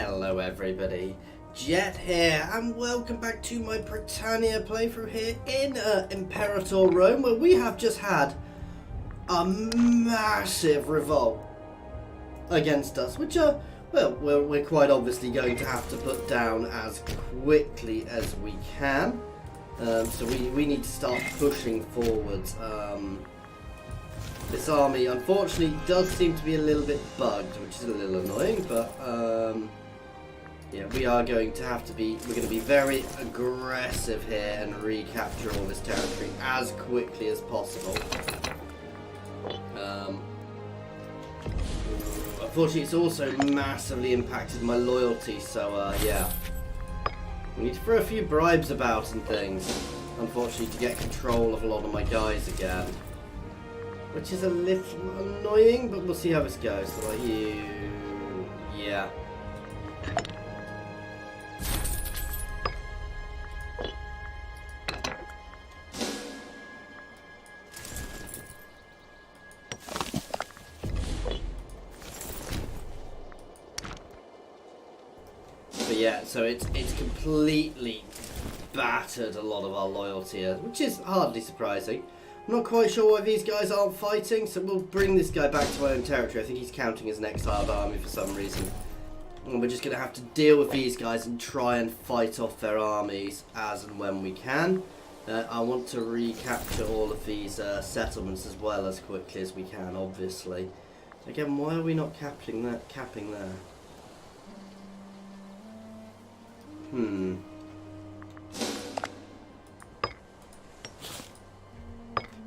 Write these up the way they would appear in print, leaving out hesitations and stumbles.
Hello everybody, Jet here, and welcome back to my Pritania playthrough here in Imperator Rome, where we have just had a massive revolt against us, which well, we're quite obviously going to have to put down as quickly as we can. So we need to start pushing forwards. This army, unfortunately, does seem to be a little bit bugged, which is a little annoying, but yeah, we are going to have to be, we're going to be very aggressive here and recapture all this territory as quickly as possible. Unfortunately, it's also massively impacted my loyalty, so yeah. We need to throw a few bribes about and things, unfortunately, to get control of a lot of my guys again. Which is a little annoying, but we'll see how this goes. So like you... yeah. But yeah, so it's completely battered a lot of our loyalty, which is hardly surprising. I'm not quite sure why these guys aren't fighting, so we'll bring this guy back to my own territory. I think he's counting as an exiled army for some reason. And we're just going to have to deal with these guys and try and fight off their armies as and when we can. I want to recapture all of these settlements as well as quickly as we can, obviously. Again, why are we not capping there?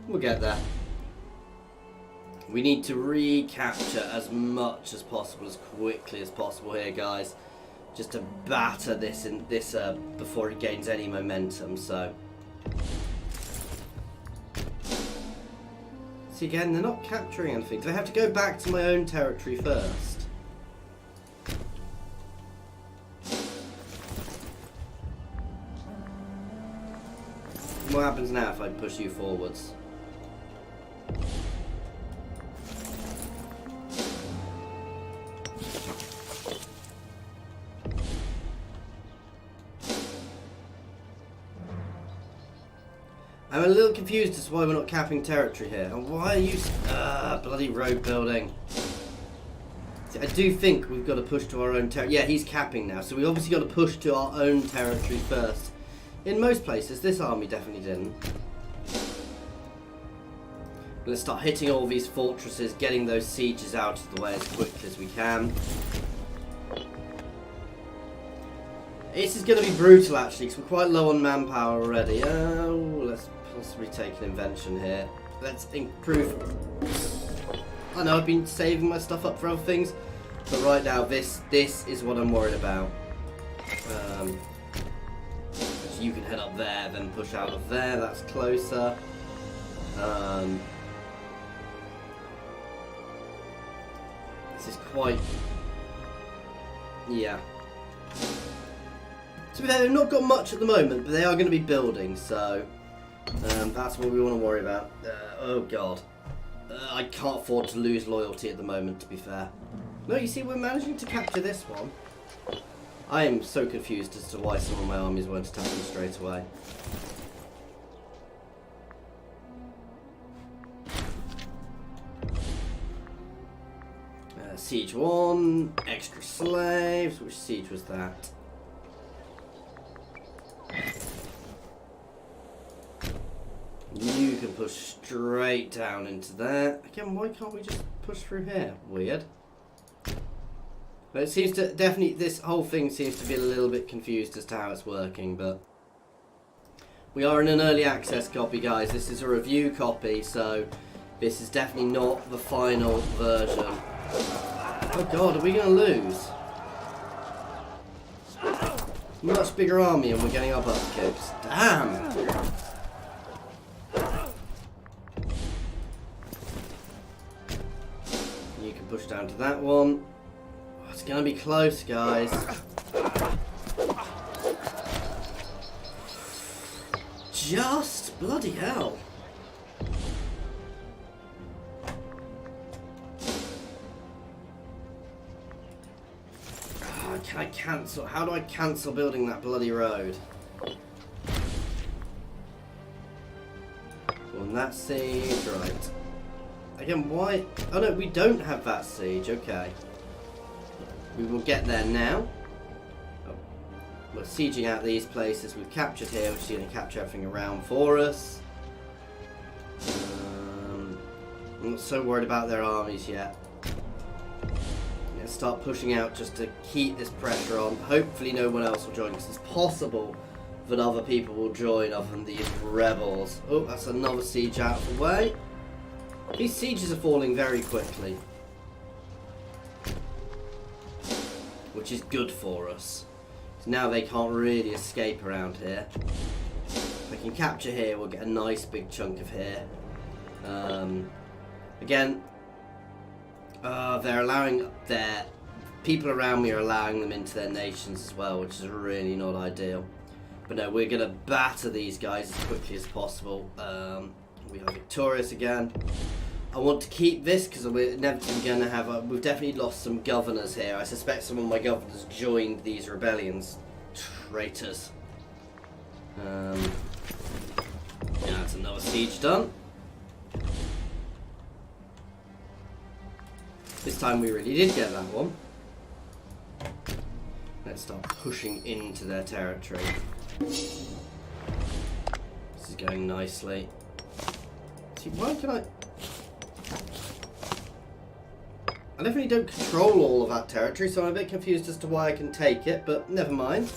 We'll get there. We need to recapture as much as possible, as quickly as possible here, guys. Just to batter this before it gains any momentum, so. See, again, they're not capturing anything. Do I have to go back to my own territory first? What happens now if I push you forwards? I'm a little confused as to why we're not capping territory here. And why are you... bloody road building. See, I do think we've got to push to our own territory. Yeah, he's capping now. So we obviously got to push to our own territory first. In most places, this army definitely didn't. Let's start hitting all these fortresses, getting those sieges out of the way as quickly as we can. This is going to be brutal, actually, because we're quite low on manpower already. Oh, let's possibly take an invention here. Let's improve. I know I've been saving my stuff up for other things, but right now this is what I'm worried about. So you can head up there, then push out of there. That's closer. This is quite... yeah. So they've not got much at the moment, but they are going to be building, so that's what we want to worry about. Oh god. I can't afford to lose loyalty at the moment, to be fair. No, you see, we're managing to capture this one. I am so confused as to why some of my armies weren't attacking straight away. Siege 1, extra slaves. Which siege was that? You can push straight down into there. Again, why can't we just push through here? Weird. But it seems to, definitely, this whole thing seems to be a little bit confused as to how it's working, but we are in an early access copy, guys. This is a review copy, so this is definitely not the final version. Oh god, are we going to lose? Much bigger army and we're getting our butt kicked. Damn! You can push down to that one. Oh, it's gonna be close, guys. Just bloody hell. Can I cancel? How do I cancel building that bloody road? On that siege, right. Again, why? Oh no, we don't have that siege, okay. We will get there now. Oh. We're sieging out these places. We've captured here, which is going to capture everything around for us. I'm not so worried about their armies yet. Let's start pushing out just to keep this pressure on. Hopefully no one else will join, because it's possible that other people will join other than these rebels. Oh, that's another siege out of the way. These sieges are falling very quickly, which is good for us. So now they can't really escape around here. If we can capture here, we'll get a nice big chunk of here. Again, they're allowing their people around me are allowing them into their nations as well, which is really not ideal. But no, we're going to batter these guys as quickly as possible. We are victorious again. I want to keep this because we're inevitably going to have we've definitely lost some governors here. I suspect some of my governors joined these rebellions. Traitors. Yeah, that's another siege done. This time we really did get that one. Let's start pushing into their territory. This is going nicely. See, why can I definitely don't control all of that territory, so I'm a bit confused as to why I can take it, but never mind.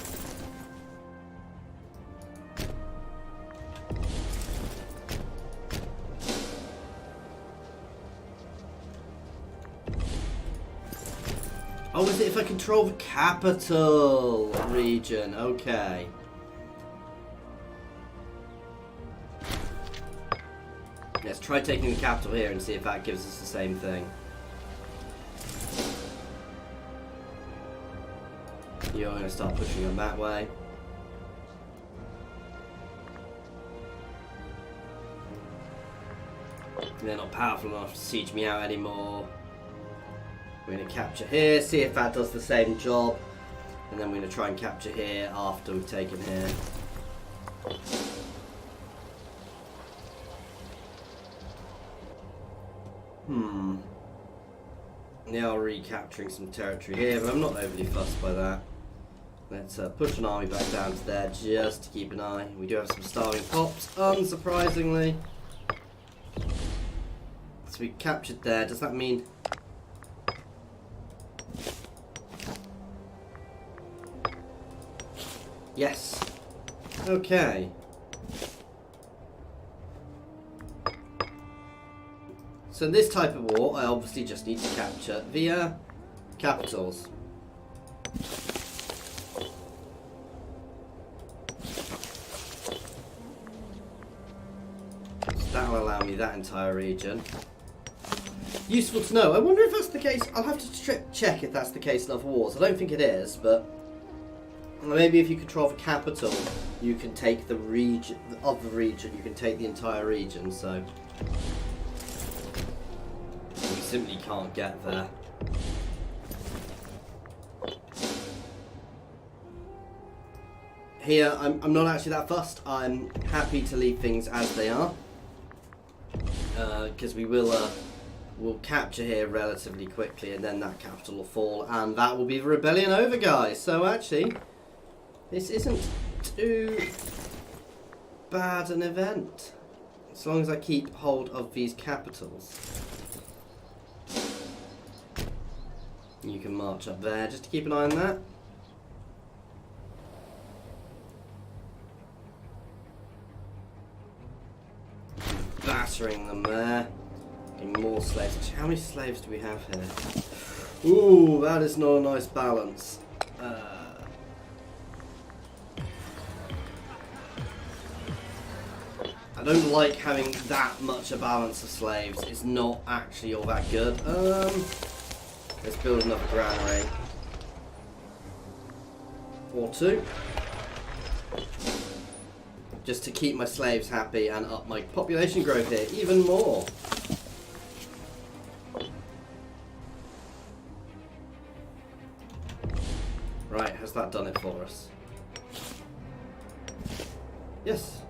Oh, is it if I control the capital region? Okay. Let's try taking the capital here and see if that gives us the same thing. You're going to start pushing them that way. They're not powerful enough to siege me out anymore. We're going to capture here, see if that does the same job. And then we're going to try and capture here after we've taken here. They are recapturing some territory here, but I'm not overly fussed by that. Let's push an army back down to there just to keep an eye. We do have some starving pops, unsurprisingly. So we captured there. Does that mean... Yes. Okay. So in this type of war, I obviously just need to capture the capitals. So that will allow me that entire region. Useful to know. I wonder if that's the case. I'll have to check if that's the case in other wars. I don't think it is, but maybe if you control the capital, you can take the region of the region. You can take the entire region. So we simply can't get there. Here, I'm not actually that fussed. I'm happy to leave things as they are, because we'll capture here relatively quickly, and then that capital will fall, and that will be the rebellion over, guys. So actually, this isn't too bad an event, as long as I keep hold of these capitals. You can march up there just to keep an eye on that. Battering them there. Getting more slaves. How many slaves do we have here? Ooh, that is not a nice balance. I don't like having that much a balance of slaves. It's not actually all that good. Let's build another granary. Or two. Just to keep my slaves happy and up my population growth here even more. Right, has that done it for us? Yes.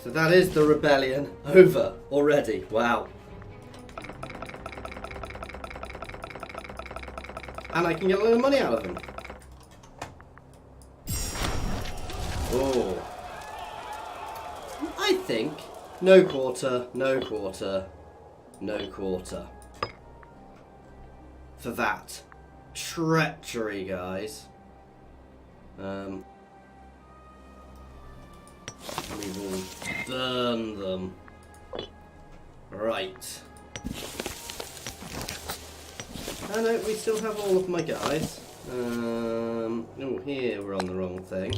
So that is the rebellion over already. Wow. And I can get a lot of money out of them. Oh. I think no quarter, no quarter, no quarter. For that. Treachery, guys. We will burn them. Right. Oh no, we still have all of my guys. Oh, here we're on the wrong thing.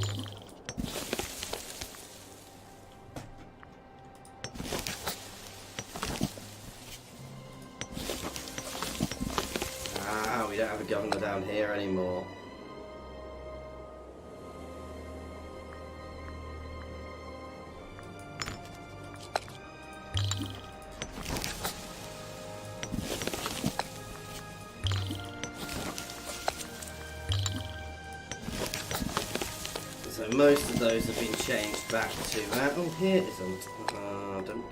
Ah, we don't have a governor down here anymore. So most of those have been changed back to that. Oh, here isn't. Don't.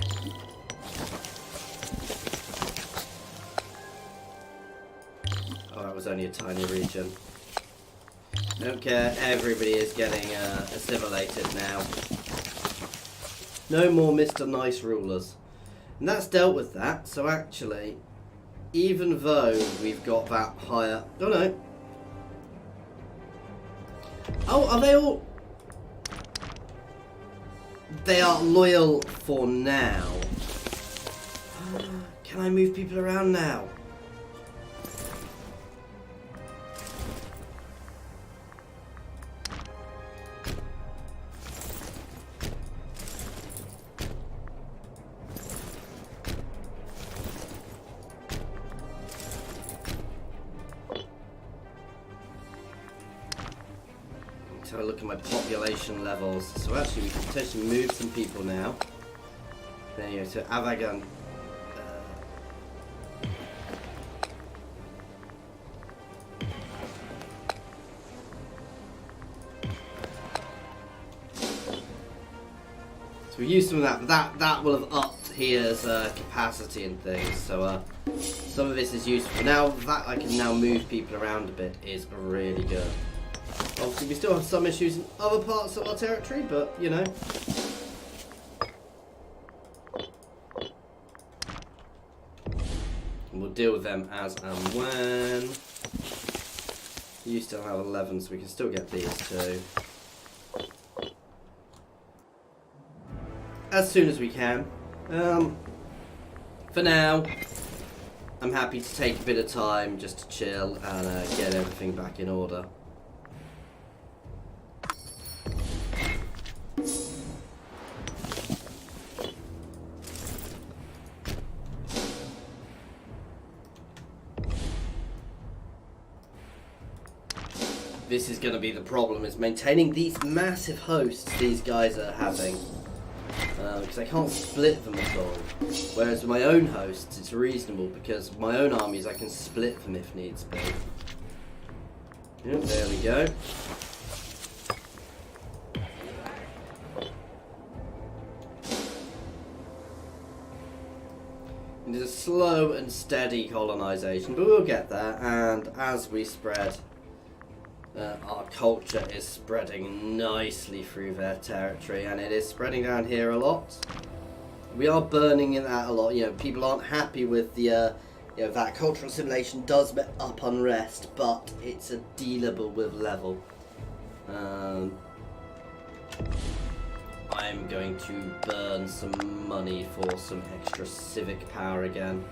Oh, that was only a tiny region. Don't care. Everybody is getting assimilated now. No more Mr. Nice rulers. And that's dealt with that. So actually, even though we've got that higher... Oh, no. Oh, are they all... They are loyal for now. Can I move people around now? So I look at my population levels. So actually we can potentially move some people now. There you go, so Avagan. So we use some of that, that will have upped here's capacity and things. So some of this is useful. Now that I can now move people around a bit is really good. Obviously, we still have some issues in other parts of our territory, but, you know. And we'll deal with them as and when. You still have 11, so we can still get these two. As soon as we can. For now, I'm happy to take a bit of time just to chill and get everything back in order. This is going to be the problem, is maintaining these massive hosts these guys are having. Because I can't split them at all. Whereas with my own hosts, it's reasonable, because my own armies I can split them if needs be. Yep, there we go. It is a slow and steady colonisation, but we'll get there, and as we spread... our culture is spreading nicely through their territory, and it is spreading down here a lot. We are burning in that a lot. You know, people aren't happy with the, you know, that cultural assimilation does up unrest, but it's a dealable with level. I'm going to burn some money for some extra civic power again.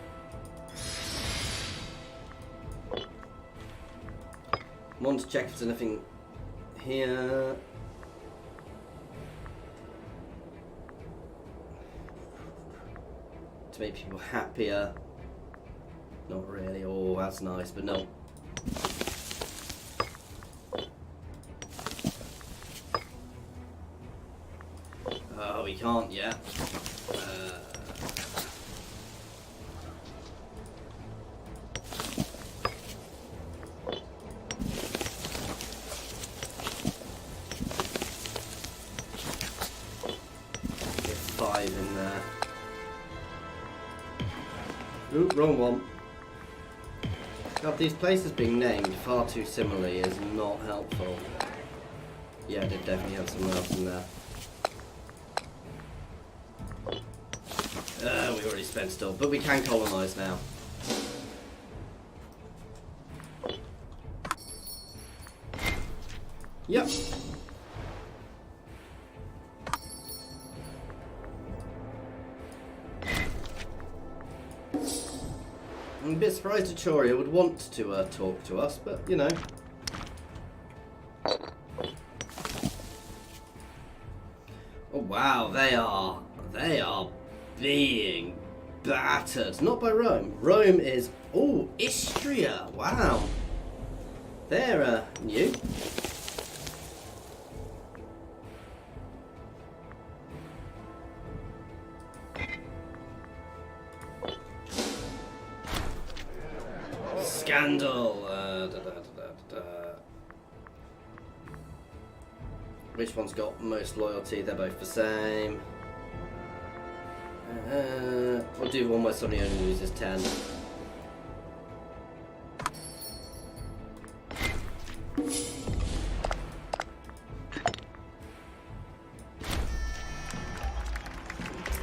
I want to check if there's anything here. To make people happier. Not really. Oh, that's nice, but no. Oh, we can't yet. 5 in there. Ooh, wrong one. God, these places being named far too similarly is not helpful. Yeah, I did definitely have someone else in there. We already spent still, but we can colonise now. Yep. I'm a bit surprised Icenia would want to talk to us, but you know. Oh wow, they are being battered. Not by Rome. Rome is Istria. Wow. They're new. Scandal. Which one's got most loyalty? They're both the same. We'll do one where somebody only loses 10.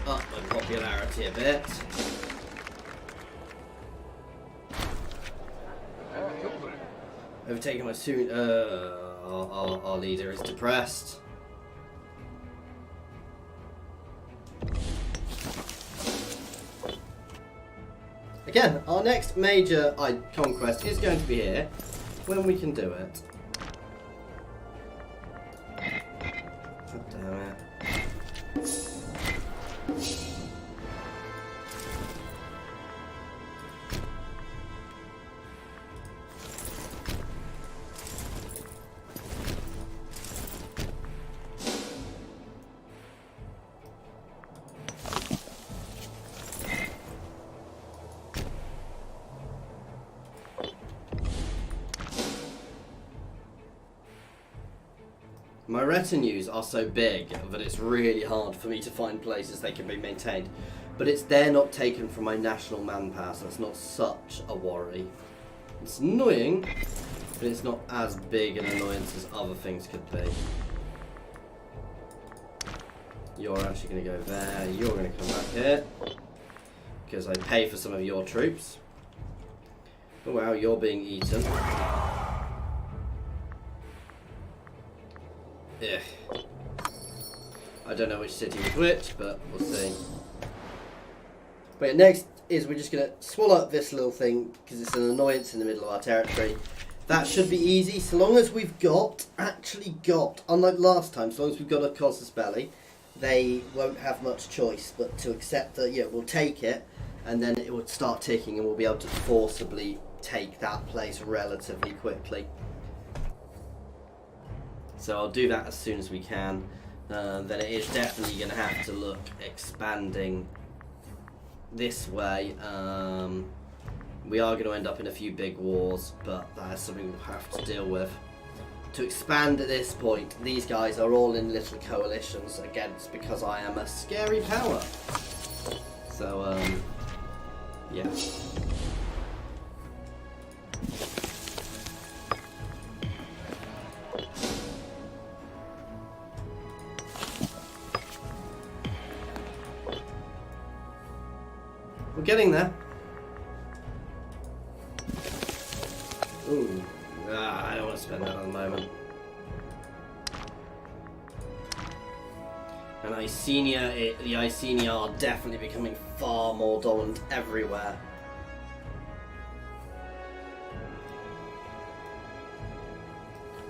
Up my popularity a bit. Overtaking my soon. Our leader is depressed. Again, our next major conquest is going to be here when we can do it. God damn it. My retinues are so big that it's really hard for me to find places they can be maintained. But they're not taken from my national manpower, so it's not such a worry. It's annoying, but it's not as big an annoyance as other things could be. You're actually going to go there, you're going to come back here. Because I pay for some of your troops. Oh wow, you're being eaten. Yeah. I don't know which city was which, but we'll see. But next is we're just going to swallow up this little thing because it's an annoyance in the middle of our territory. That should be easy, so long as we've actually got, unlike last time, so long as we've got a casus belli, they won't have much choice but to accept that, yeah, we'll take it, and then it would start ticking and we'll be able to forcibly take that place relatively quickly. So I'll do that as soon as we can. Then it is definitely going to have to look expanding this way. We are going to end up in a few big wars, but that is something we'll have to deal with. To expand at this point, these guys are all in little coalitions against, because I am a scary power. So, yeah. We're getting there. Ooh. I don't want to spend that at the moment. And Icenia, the Icenia are definitely becoming far more dominant everywhere.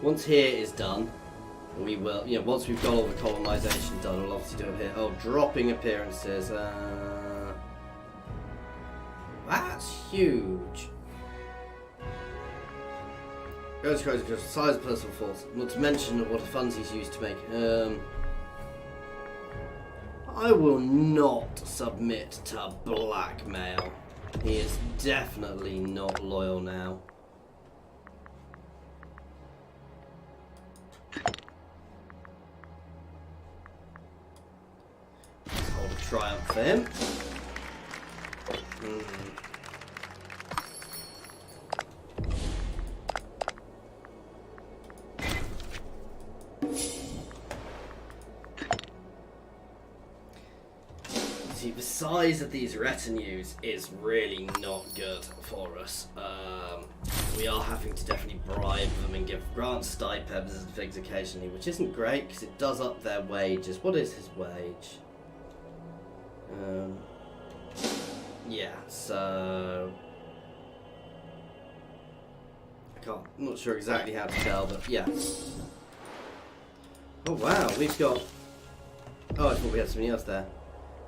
Once here is done, we will, once we've got all the colonisation done, we'll obviously do it here. Oh, dropping appearances. That's huge. Goes crazy because the size of personal force. Not to mention what the funds he's used to make. I will not submit to blackmail. He is definitely not loyal now. This triumph for him. See, the size of these retinues is really not good for us. We are having to definitely bribe them and grant stipends and things occasionally, which isn't great because it does up their wages. What is his wage? Yeah, so I'm not sure exactly how to tell, but yeah. Oh wow, we've got. Oh, I thought we had something else there.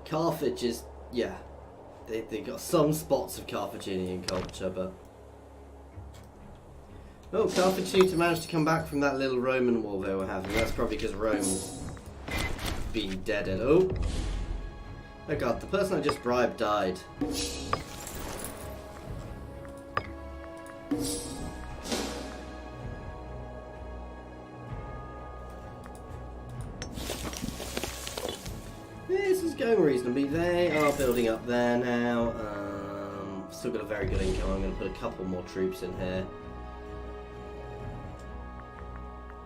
Carthage is, yeah, they've got some spots of Carthaginian culture, but. Oh, Carthage seemed to manage to come back from that little Roman war they were having. That's probably because Rome's been deaded. Oh god, the person I just bribed died. This is going reasonably. They are building up there now. Still got a very good income. I'm going to put a couple more troops in here.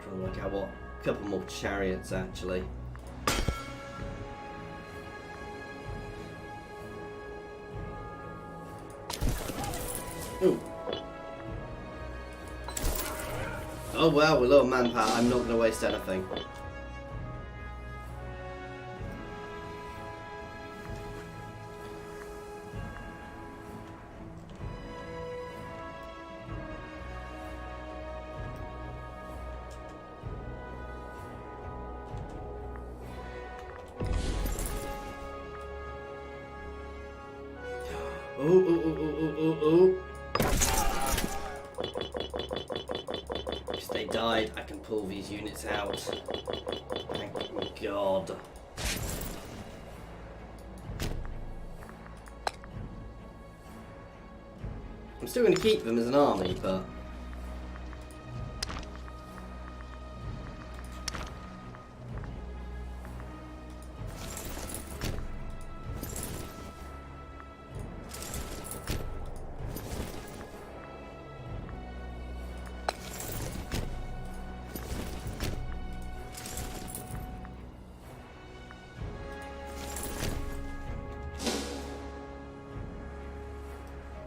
Trying to work out what. A couple more chariots actually. Ooh. Oh wow, we're low on manpower. I'm not going to waste anything. Oh. If they died, I can pull these units out. Thank God. I'm still going to keep them as an army, but...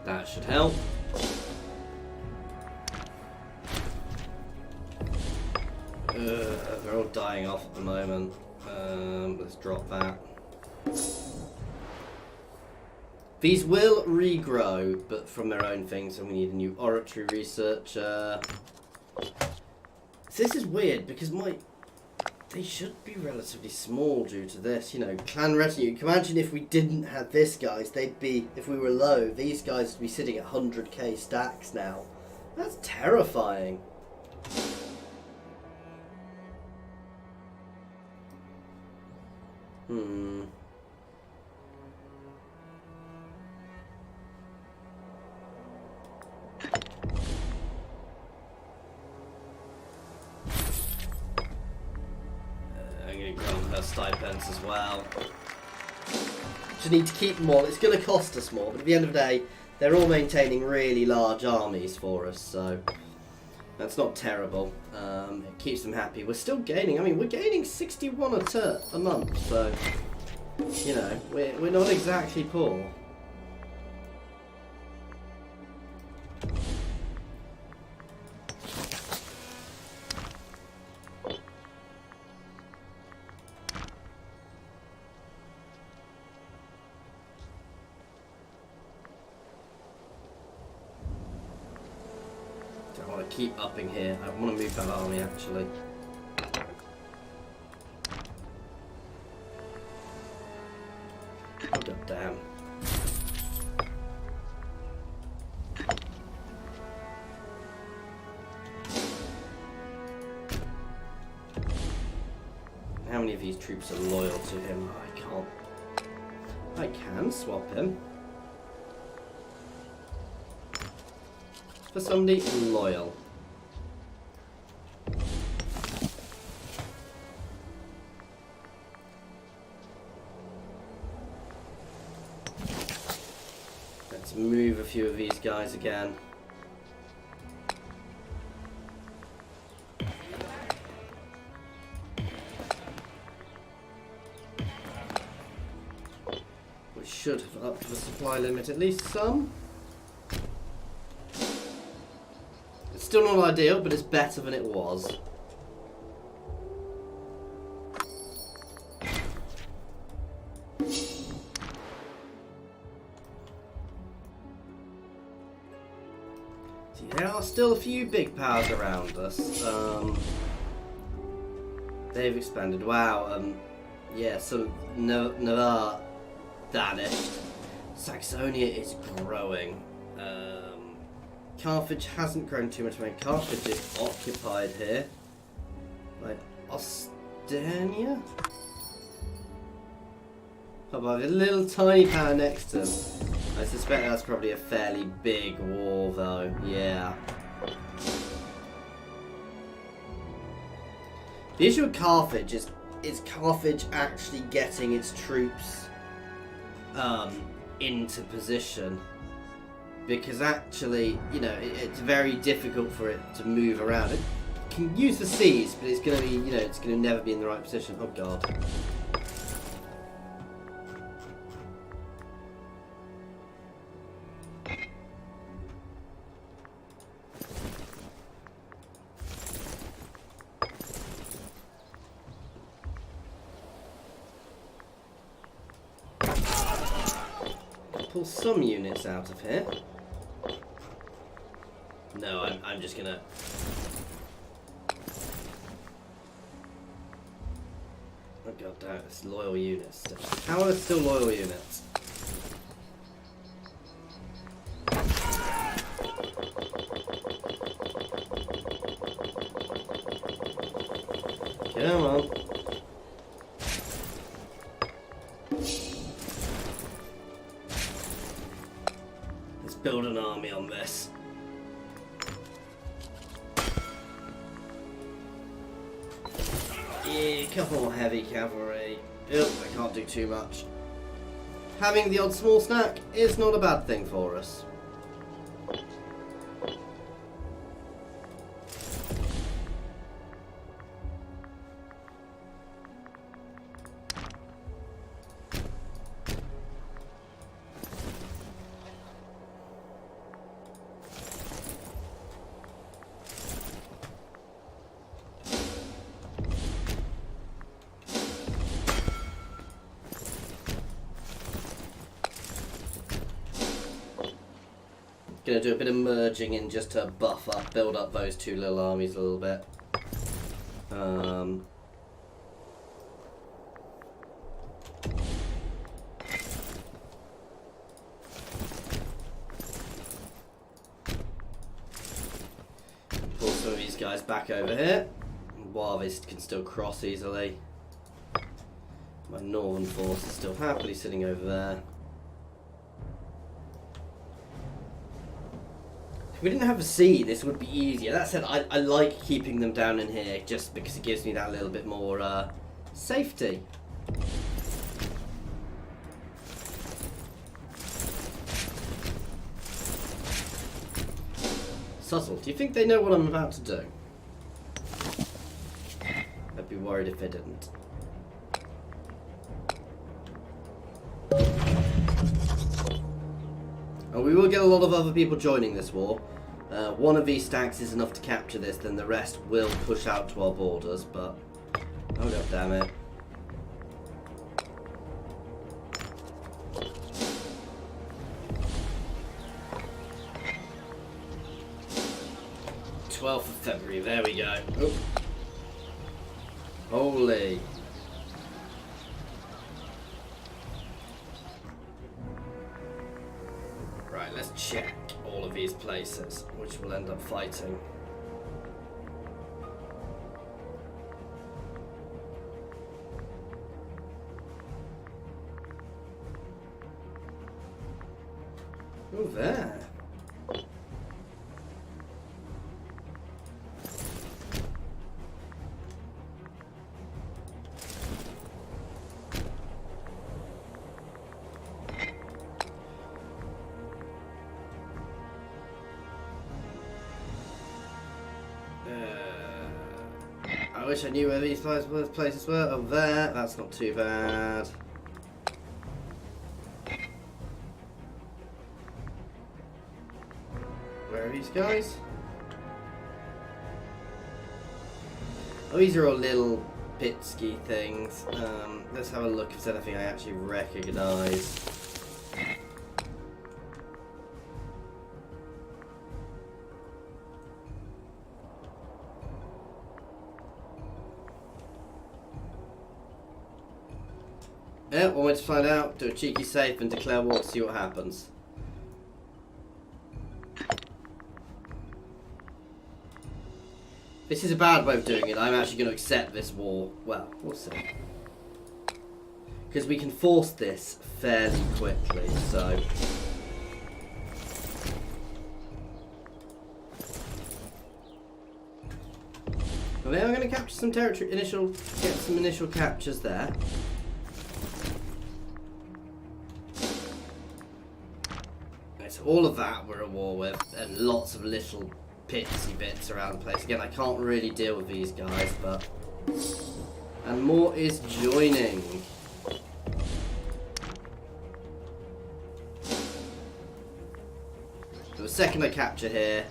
that should help. They're all dying off at the moment. Let's drop that. These will regrow, but from their own things, and we need a new oratory researcher. So this is weird because they should be relatively small due to this, you know, clan retinue. You can imagine if we didn't have this, guys, they'd be, if we were low, these guys would be sitting at 100k stacks now. That's terrifying. I'm going to grant her stipends as well. Just need to keep them all. It's going to cost us more, but at the end of the day, they're all maintaining really large armies for us, so that's not terrible. It keeps them happy. We're still gaining. I mean, we're gaining 61 a month, so you know, we're not exactly poor. I want to keep upping here. I want to move that army actually. Oh god damn. How many of these troops are loyal to him? I can't. I can swap him for somebody loyal. Let's move a few of these guys again. We should have upped the supply limit at least some. It's still not ideal, but it's better than it was. There are still a few big powers around us. They've expanded. Wow. Yeah, so Navarre vanished. Saxonia is growing. Carthage hasn't grown too much. Carthage is occupied here. Like Ostania? Oh, but a little tiny power next to them. I suspect that's probably a fairly big war, though. Yeah. The issue with Carthage is Carthage actually getting its troops into position? Because actually, you know, it's very difficult for it to move around. It can use the seas, but it's going to be, you know, it's going to never be in the right position. Oh god. Pull some units out of here. No, I'm just gonna. Oh god damn, it's loyal units still. How are there still loyal units? Come on. Let's build an army on this. Yeah, a couple more heavy cavalry. Ugh, I can't do too much. Having the odd small snack is not a bad thing for us. Gonna do a bit of merging in just to buff up, build up those two little armies a little bit. Pull some of these guys back over here. While they can still cross easily. My northern force is still happily sitting over there. If we didn't have a sea, this would be easier. That said, I like keeping them down in here just because it gives me that little bit more safety. Subtle, do you think they know what I'm about to do? I'd be worried if they didn't. And we will get a lot of other people joining this war. One of these stacks is enough to capture this, then the rest will push out to our borders, but... Oh god damn it. th of February, there we go. Oh. Holy. Right, let's check all of these places, which we'll end up fighting. Oh, there. wish I knew where these places were. Oh, there. That's not too bad. Where are these guys? Oh, these are all little pitsky things. Let's have a look if there's anything I actually recognise. Yeah, one way to find out, do a cheeky safe and declare war to see what happens. This is a bad way of doing it. I'm actually going to accept this war. Well, we'll see. Because we can force this fairly quickly, so... Well, now I'm going to capture some territory, get some initial captures there. So all of that we're at war with, and lots of little pitsy bits around the place. Again, I can't really deal with these guys, but... And more is joining. So the second I capture here...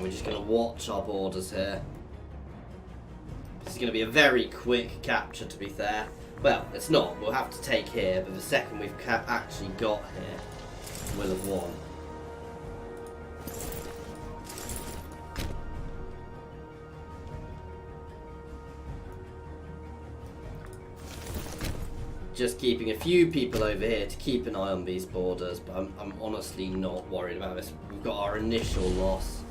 We're just going to watch our borders here. This is going to be a very quick capture, to be fair. Well, it's not. We'll have to take here, but the second we've actually got here, we'll have won. Just keeping a few people over here to keep an eye on these borders, but I'm honestly not worried about this. We've got our initial loss.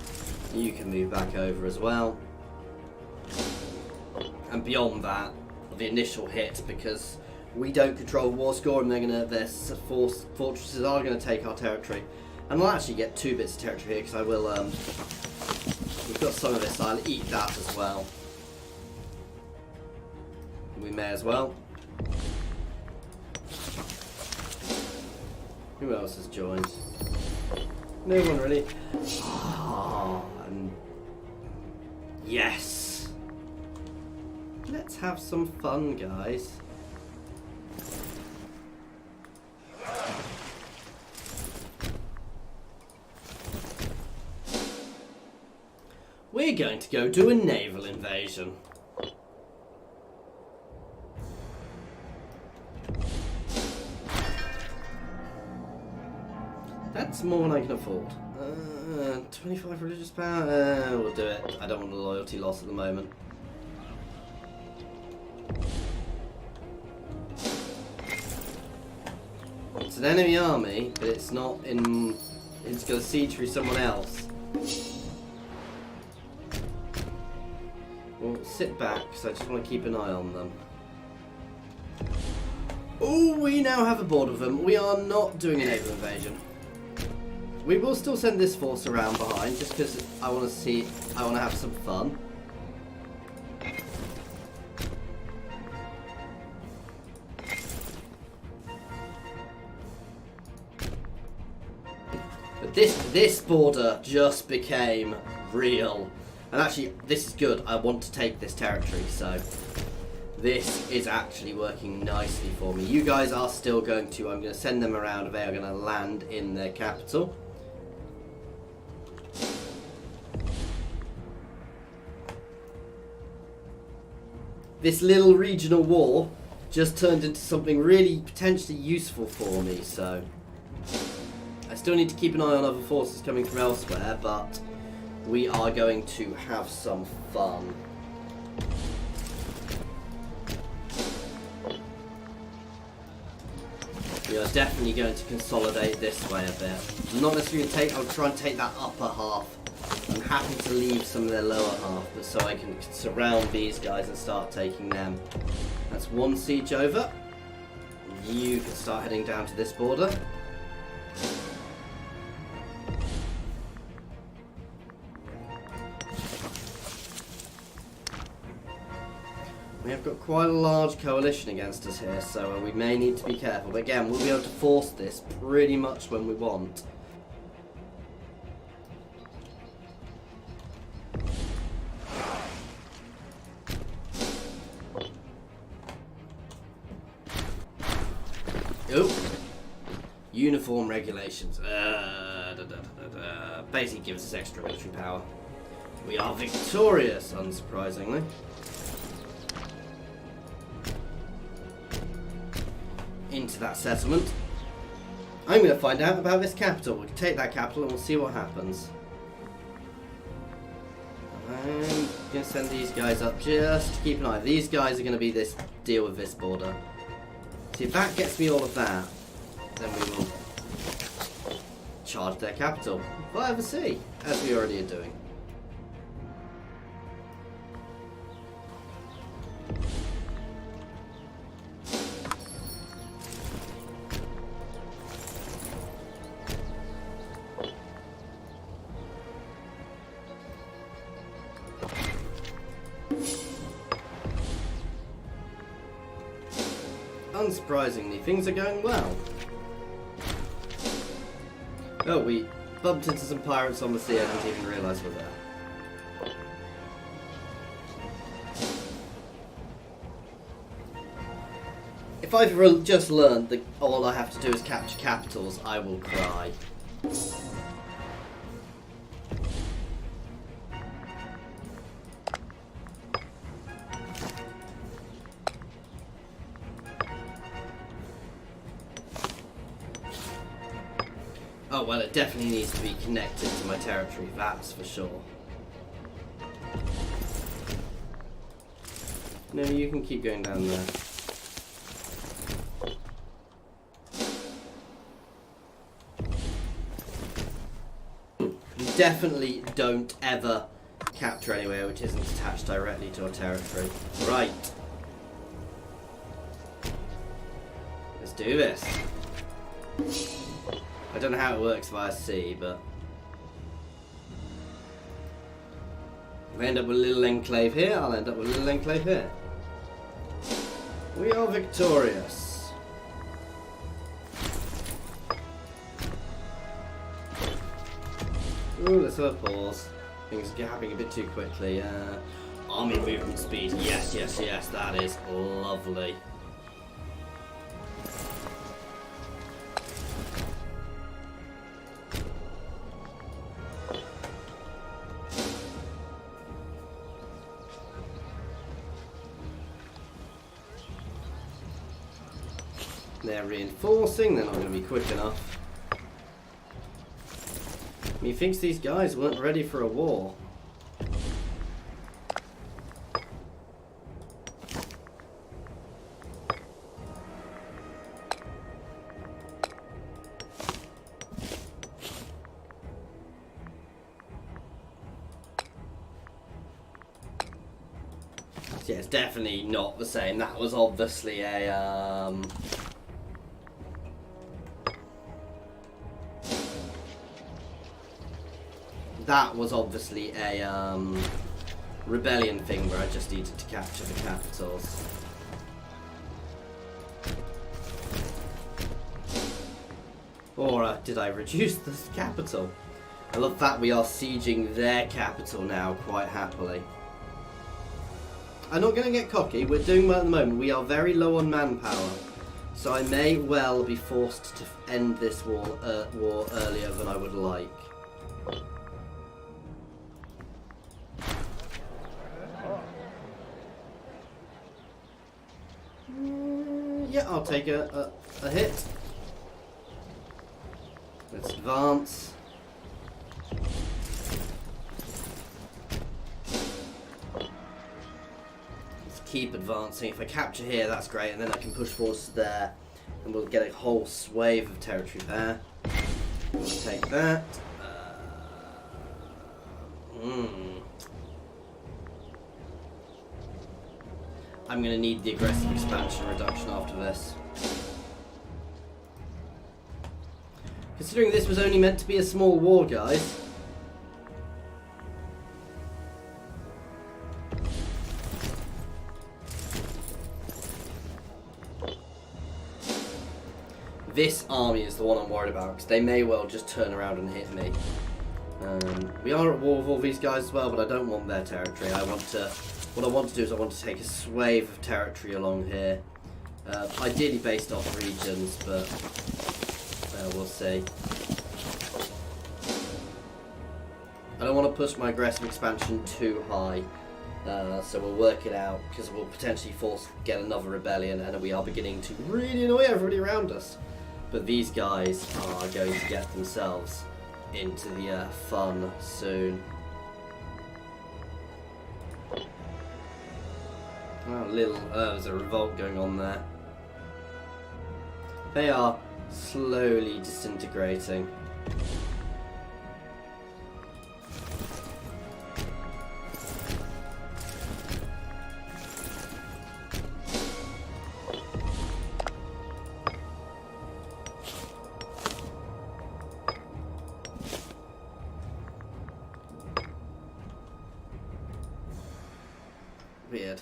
You can move back over as well. And beyond that, the initial hit, because we don't control war score and their fortresses are going to take our territory. And we'll actually get 2 bits of territory here, because I will, we've got some of this, so I'll eat that as well. We may as well. Who else has joined? No one really. Yes! Let's have some fun, guys. We're going to go do a naval invasion. That's more than I can afford. 25 religious power. We'll do it. I don't want a loyalty loss at the moment. It's an enemy army, but it's not in. It's going to siege through someone else. We'll sit back, because I just want to keep an eye on them. Oh, we now have a board with them. We are not doing a naval invasion. We will still send this force around behind, just because I want to have some fun. But this border just became real. And actually, this is good. I want to take this territory, so this is actually working nicely for me. You guys are still going to, I'm going to send them around, they are going to land in their capital. This little regional war just turned into something really potentially useful for me, so I still need to keep an eye on other forces coming from elsewhere, but we are going to have some fun. We are definitely going to consolidate this way a bit. I'm not necessarily going to take, I'll try and take that upper half. I'm happy to leave some of their lower half, but so I can surround these guys and start taking them. That's one siege over. You can start heading down to this border. We have got quite a large coalition against us here, so we may need to be careful. But again, we'll be able to force this pretty much when we want. Oh! Uniform regulations. Basically gives us extra military power. We are victorious, unsurprisingly. Into that settlement. I'm going to find out about this capital. We can take that capital and we'll see what happens. I'm going to send these guys up just to keep an eye. These guys are going to be this deal with this border. See, if that gets me all of that, then we will charge their capital via the sea, as we already are doing. Unsurprisingly, things are going well. Oh, we bumped into some pirates on the sea. I didn't even realise we're there. If I've just learned that all I have to do is capture capitals, I will cry. Oh, well, it definitely needs to be connected to my territory, that's for sure. No, you can keep going down there. Definitely don't ever capture anywhere which isn't attached directly to our territory. Right. Let's do this. I don't know how it works via sea, but if I end up with a little enclave here, I'll end up with a little enclave here. We are victorious. Ooh, let's have a pause. Things are happening a bit too quickly. Army movement speed. Yes, yes, yes, that is lovely. They're reinforcing, they're not going to be quick enough. Methinks these guys weren't ready for a war. Yeah, it's definitely not the same. That was obviously a rebellion thing where I just needed to capture the capitals. Or did I reduce the capital? I love that we are sieging their capital now quite happily. I'm not going to get cocky. We're doing well at the moment. We are very low on manpower. So I may well be forced to end this war earlier than I would like. Yeah, I'll take a hit. Let's advance. Let's keep advancing. If I capture here, that's great, and then I can push forwards there, and we'll get a whole swathe of territory there. We'll take that. I'm going to need the aggressive expansion reduction after this. Considering this was only meant to be a small war, guys. This army is the one I'm worried about, because they may well just turn around and hit me. We are at war with all these guys as well, but I don't want their territory. What I want to do is I want to take a swathe of territory along here. Ideally based off regions, but we'll see. I don't want to push my aggressive expansion too high, so we'll work it out, because we'll potentially get another rebellion, and we are beginning to really annoy everybody around us. But these guys are going to get themselves into the fun soon. Oh, there's a revolt going on there. They are slowly disintegrating. Weird.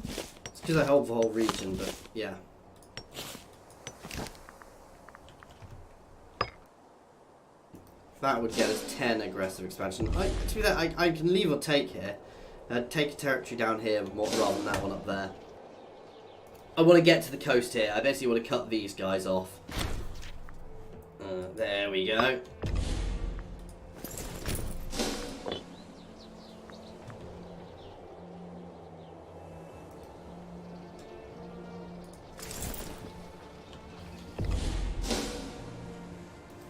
It's because I hold the whole region, but yeah. That would get us 10 aggressive expansion. To be fair, I can leave or take here. Take a territory down here rather than that one up there. I want to get to the coast here. I basically want to cut these guys off. There we go.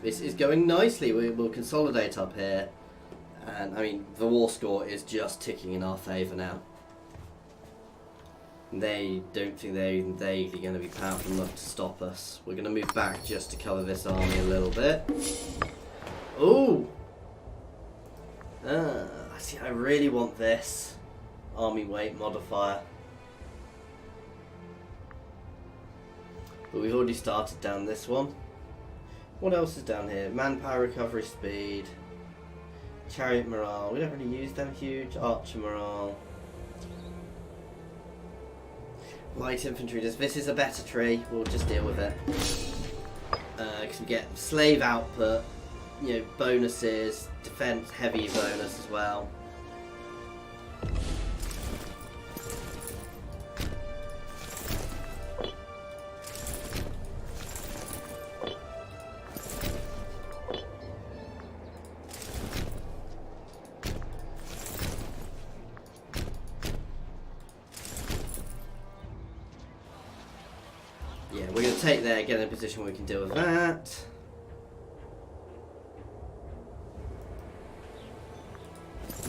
This is going nicely. We'll consolidate up here. And, I mean, the war score is just ticking in our favour now. They don't think they're even vaguely going to be powerful enough to stop us. We're going to move back just to cover this army a little bit. Ooh! See, I really want this army weight modifier. But we've already started down this one. What else is down here? Manpower recovery speed. Chariot morale. We don't really use them huge. Archer morale. Light infantry. This is a better tree. We'll just deal with it. Because we get slave output. You know, bonuses. Defense heavy bonus as well. Yeah, we're going to take there, get in a position where we can deal with that.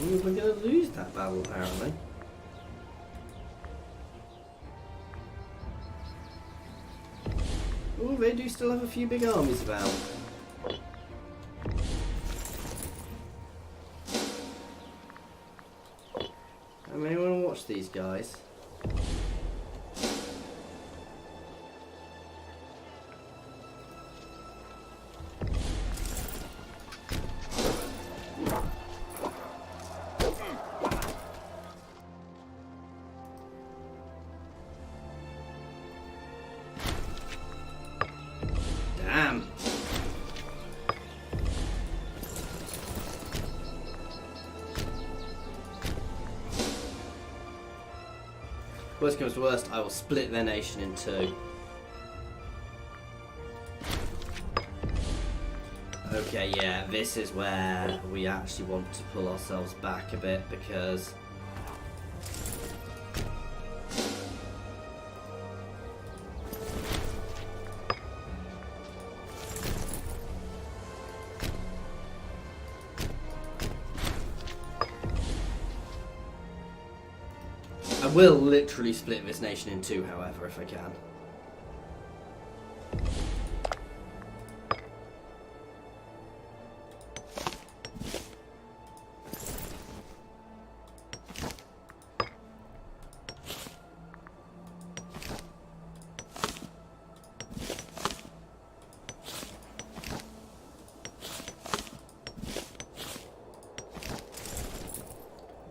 Ooh, we're going to lose that battle apparently. Ooh, they do still have a few big armies about. I may want to watch these guys. Damn. Worst comes to worst, I will split their nation in two. Okay, yeah, this is where we actually want to pull ourselves back a bit, because I will literally split this nation in two, however, if I can.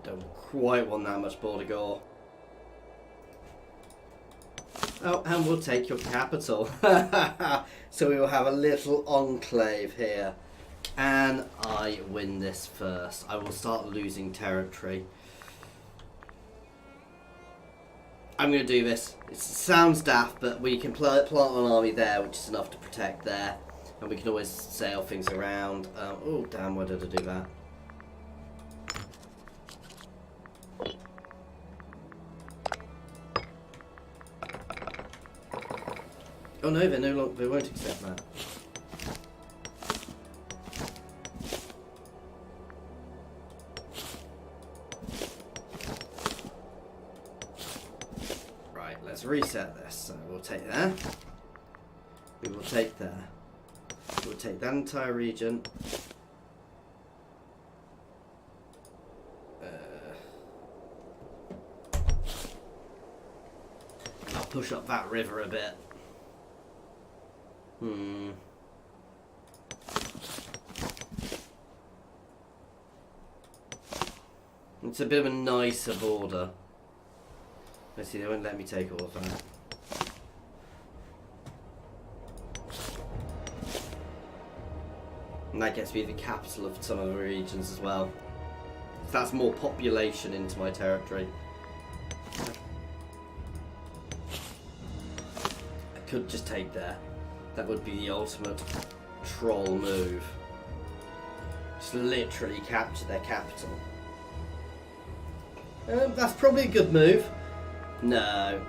Don't quite want that much border gore. Oh, and we'll take your capital. So we will have a little enclave here. And I win this first. I will start losing territory. I'm going to do this. It sounds daft, but we can plant an army there, which is enough to protect there. And we can always sail things around. Oh, damn, why did I do that? Oh no, they won't accept that. Right, let's reset this. So we'll take there. We will take there. We'll take that entire region. I'll push up that river a bit. It's a bit of a nicer border. Let's see, they won't let me take all of that. And that gets me the capital of some of the regions as well. So that's more population into my territory. I could just take there. That would be the ultimate troll move. Just literally capture their capital. That's probably a good move. No.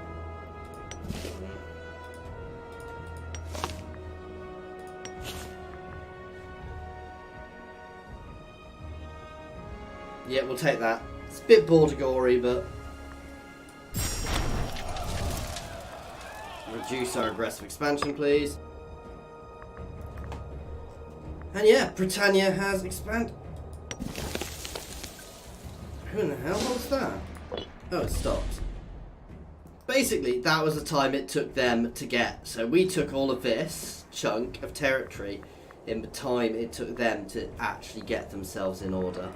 Yeah, we'll take that. It's a bit border gory, but reduce our aggressive expansion, please. And yeah, Pritania has expanded. Who in the hell was that? Oh, it stopped. Basically, that was the time it took them to get. So we took all of this chunk of territory in the time it took them to actually get themselves in order.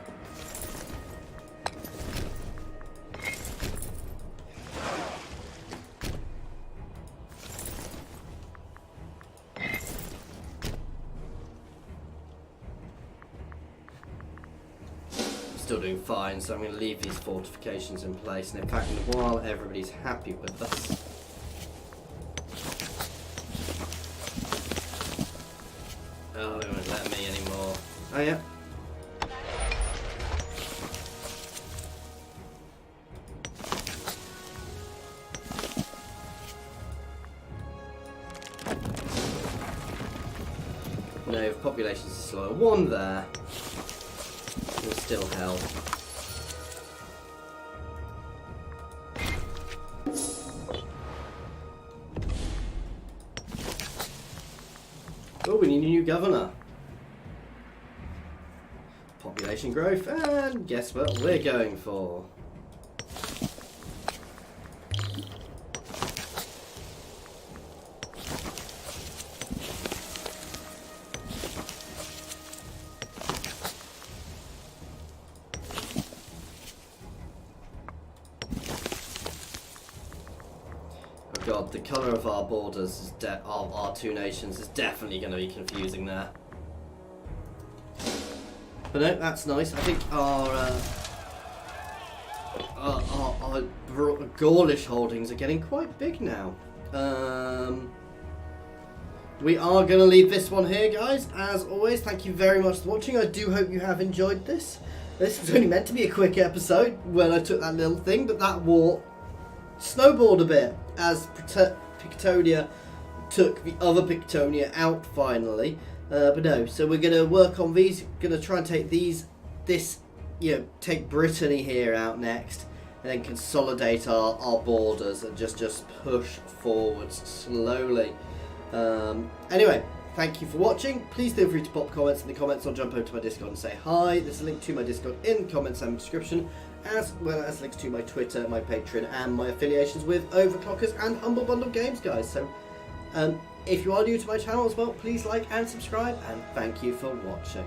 Still doing fine, so I'm going to leave these fortifications in place, and in fact, while everybody's happy with us, oh, they won't let me anymore. Oh yeah. No, if populations are slower, one there. Will still help. Oh, we need a new governor. Population growth, and guess what we're going for? God, the colour of our borders, is of our two nations, is definitely going to be confusing there. But no, that's nice. I think our Gaulish holdings are getting quite big now. We are going to leave this one here, guys. As always, thank you very much for watching. I do hope you have enjoyed this. This was only meant to be a quick episode when I took that little thing, but that war snowballed a bit as Pictonia took the other Pictonia out finally. But no, so we're going to work on these, going to try and take take Brittany here out next, and then consolidate our borders and just push forwards slowly. Anyway, thank you for watching. Please feel free to pop comments in the comments or jump over to my Discord and say hi. There's a link to my Discord in the comments and description, as well as links to my Twitter, my Patreon, and my affiliations with Overclockers and Humble Bundle Games, guys. So, if you are new to my channel as well, please like and subscribe, and thank you for watching.